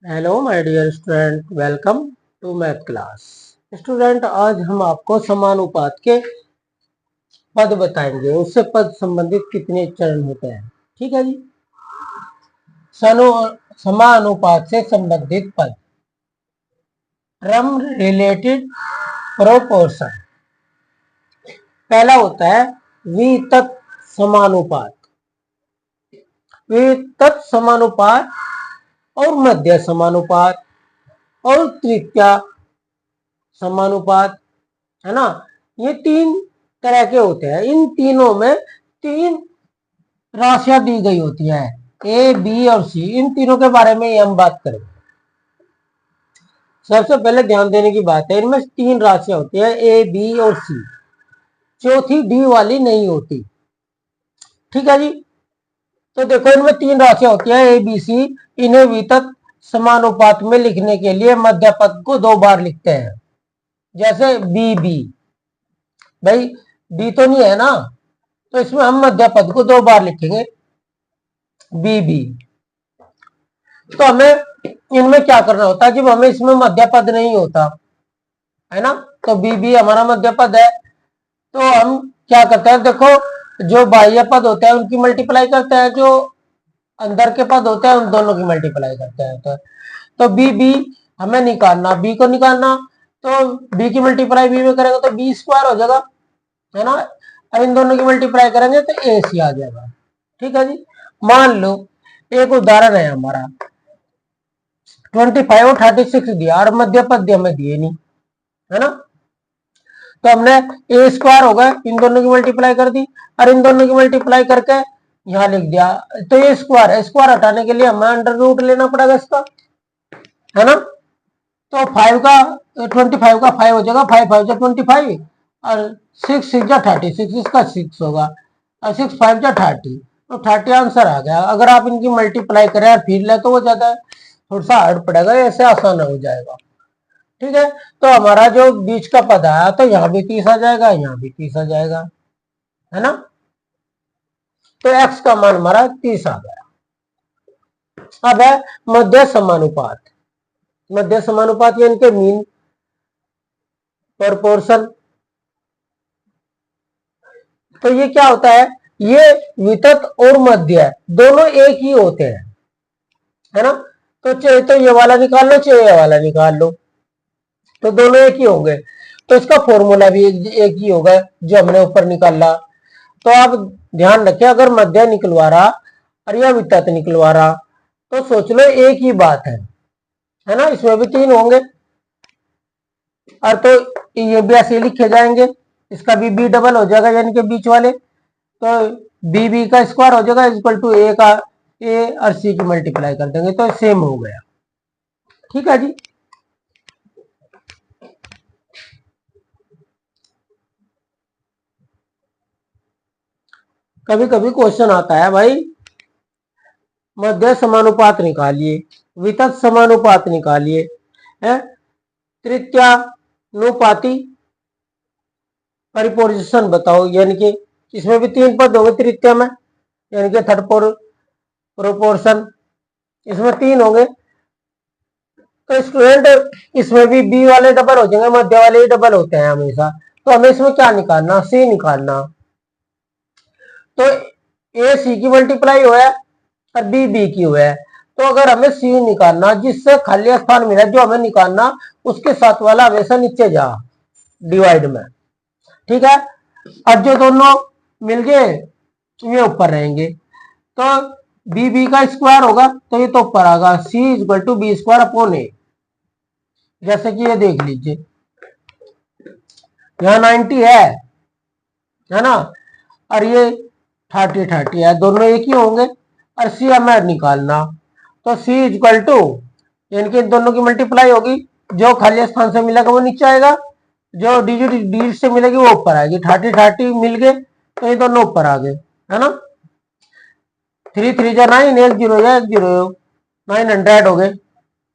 Hello my dear student, welcome to math class. Student, आज हम आपको समानुपात के पद बताएंगे, उससे पद संबंधित कितने चरण होते हैं। ठीक है जी। सनु समानुपात से संबंधित पद। Term related proportion. पहला होता है वितत समानुपात। वितत समानुपात और मध्य समानुपात और तृतीया समानुपात, है ना। ये तीन तरह के होते हैं। इन तीनों में तीन राशियां दी गई होती है, ए, बी और सी। इन तीनों के बारे में हम बात करेंगे। सबसे पहले ध्यान देने की बात है, इनमें तीन राशियां होती है, ए, बी और सी। चौथी डी वाली नहीं होती। ठीक है जी। तो देखो, इनमें तीन राशियां होती है, ए, बी, सी। इन्हें वितत समानुपात में लिखने के लिए मध्य पद को दो बार लिखते हैं। जैसे बी बी, भाई डी तो नहीं है ना, तो इसमें हम मध्य पद को दो बार लिखेंगे, बी बी। तो हमें इनमें क्या करना होता है, जब हमें इसमें मध्य पद नहीं होता है ना, तो बी बी हमारा मध्य पद है, तो हम क्या करते हैं, देखो जो बाह्य पद होते हैं उनकी मल्टीप्लाई करते हैं, जो अंदर के पद होते हैं उन दोनों की मल्टीप्लाई करते हैं। तो बी बी हमें निकालना, बी को निकालना, तो बी की मल्टीप्लाई बी में करेंगे तो बी स्क्वायर हो जाएगा, है ना। अब इन दोनों की मल्टीप्लाई करेंगे तो ए सी आ जाएगा। ठीक है जी। मान लो एक उदाहरण है हमारा, 25 और 36 दिया और मध्य पद हमें दिए नहीं, है ना। तो हमने ए स्क्वायर होगा, इन दोनों की मल्टीप्लाई कर दी और इन दोनों की मल्टीप्लाई करके यहां लिख दिया। तो ये स्क्वायर स्क्वायर हटाने के लिए हमें अंडर रूट लेना पड़ेगा इसका, है ना। तो 5 का 25 का 5 हो जाएगा, 5 5 25 और 6 6 36, इसका 6 होगा और 6 5 30, तो 30 आंसर आ गया। अगर आप इनकी मल्टीप्लाई करें और फिर ले तो वो ज्यादा थोड़ा सा हार्ड पड़ेगा, ऐसे आसान हो जाएगा। ठीक है। तो हमारा जो बीच का पद आया, तो यहाँ भी 30 आ जाएगा, यहाँ भी 30 आ जाएगा, है ना। तो x का मान हमारा 30 आ गया। अब है मध्य समानुपात। मध्य समानुपात यानी कि मीन प्रोपोर्शन। तो ये क्या होता है, ये वितत और मध्य दोनों एक ही होते हैं, है ना। तो चाहे तो ये वाला निकाल लो, चाहे ये वाला निकाल लो, तो दोनों एक ही होंगे। तो इसका फॉर्मूला भी एक ही होगा जो हमने ऊपर निकाला। तो आप ध्यान रखें, अगर मध्य निकलवा रहा और यह वितत निकलवा रहा, तो सोच लो एक ही बात है ना। इसमें भी तीन होंगे और तो ये भी ऐसे लिखे जाएंगे, इसका भी बी डबल हो जाएगा यानी कि बीच वाले। तो बी बी का स्क्वायर हो जाएगा इक्वल टू ए का, ए और सी की मल्टीप्लाई कर देंगे तो सेम हो गया। ठीक है जी। कभी कभी क्वेश्चन आता है, भाई मध्य समानुपात निकालिए, वितत समानुपात निकालिए, है तृतीयानुपाती परिपोजिशन बताओ, यानी कि इसमें भी तीन पद होंगे तृतीय में, यानी कि थर्ड प्रोपोर्शन, इसमें तीन होंगे। तो स्टूडेंट इसमें भी बी वाले डबल हो जाएंगे, मध्य वाले ही डबल होते हैं हमेशा। तो हमें इसमें क्या निकालना, सी निकालना। तो ए सी की मल्टीप्लाई हुआ है और बी बी की हुआ है, तो अगर हमें सी निकालना, जिससे खाली स्थान मिला जो हमें निकालना, उसके साथ वाला हमेशा नीचे जा डिवाइड में। ठीक है। अब जो दोनों मिल गए ये ऊपर रहेंगे, तो बी बी का स्क्वायर होगा तो ये तो ऊपर आएगा, C equal to B square upon A. जैसे कि ये देख लीजिए, यहाँ 90 है ना, और ये 30 है, दोनों एक ही होंगे और सी हमें निकालना। तो सी इक्वल टू, यानी कि दोनों की मल्टीप्लाई होगी, जो खाली स्थान से मिलेगा वो नीचे आएगा, जो डिजिट डी से मिलेगी वो ऊपर आएगी। 30 मिल गए तो ये दोनों ऊपर आ गए, है ना। 3 3 जा 9, 1 0 या 1 0, 900 हो गए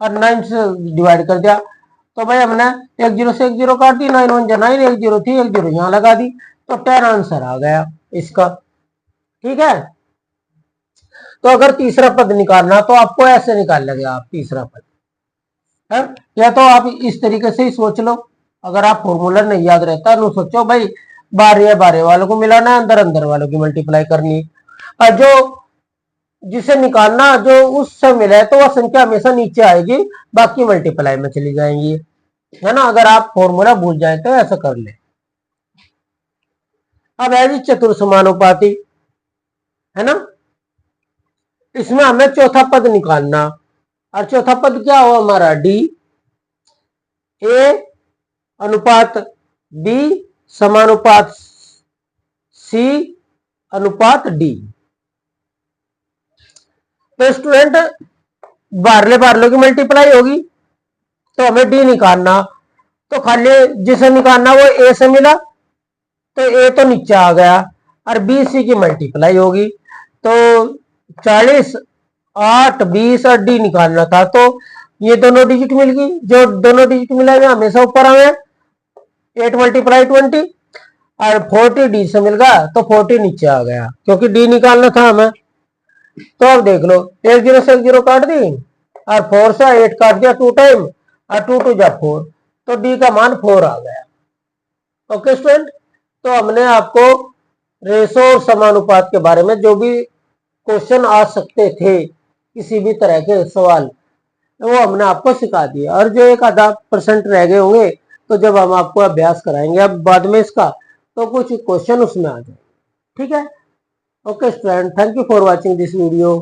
और 9 से डिवाइड कर दिया। तो भाई हमने 1 0 से 1 0 काट दी, 9 1 जा 9, 1 0 थी, 1 0 यहाँ लगा दी, तो 10 आंसर आ गया इसका। ठीक है। तो अगर तीसरा पद निकालना तो आपको ऐसे निकाल लेंगे आप तीसरा पद, है। या तो आप इस तरीके से ही सोच लो, अगर आप फॉर्मूला नहीं याद रहता तो सोचो भाई बारह बारह वालों को मिलाना है, अंदर अंदर वालों की मल्टीप्लाई करनी, और जो जिसे निकालना जो उससे मिला है तो वह संख्या हमेशा नीचे आएगी, बाकी मल्टीप्लाई में चली जाएंगी, है ना। अगर आप फॉर्मूला भूल जाए तो ऐसा कर ले। अब है जी चतुर समानुपाती, है ना। इसमें हमें चौथा पद निकालना, और चौथा पद क्या हुआ हमारा, डी ए अनुपात बी समानुपात सी अनुपात डी। तो स्टूडेंट बारले बारलों की मल्टीप्लाई होगी तो हमें डी निकालना, तो खाली जिसे निकालना वो ए से मिला तो ए तो नीचे आ गया, और बी सी की मल्टीप्लाई होगी तो 40 8 20 और डी निकालना था, तो ये दोनों डिजिट मिल गई, जो दोनों डिजिट मिला है हमेशा ऊपर आवे, 8 मल्टीप्लाई 20, और 40 डी से मिल गया तो 40 नीचे आ गया क्योंकि डी निकालना था हमें। तो अब देख लो, एक जीरो से एक जीरो काट दी, और 4 से 8 काट दिया 2 टाइम, और 2 2 जा 4, तो डी का मान 4 आ गया। ओके स्टूडेंट, तो हमने आपको रेशो और समानुपात के बारे में जो भी क्वेश्चन आ सकते थे, किसी भी तरह के सवाल, वो हमने आपको सिखा दिया, और जो एक आधा % रह गए होंगे तो जब हम आपको अभ्यास कराएंगे अब बाद में इसका, तो कुछ क्वेश्चन उसमें आ जाए। ठीक है। Okay student, thank you for watching this video.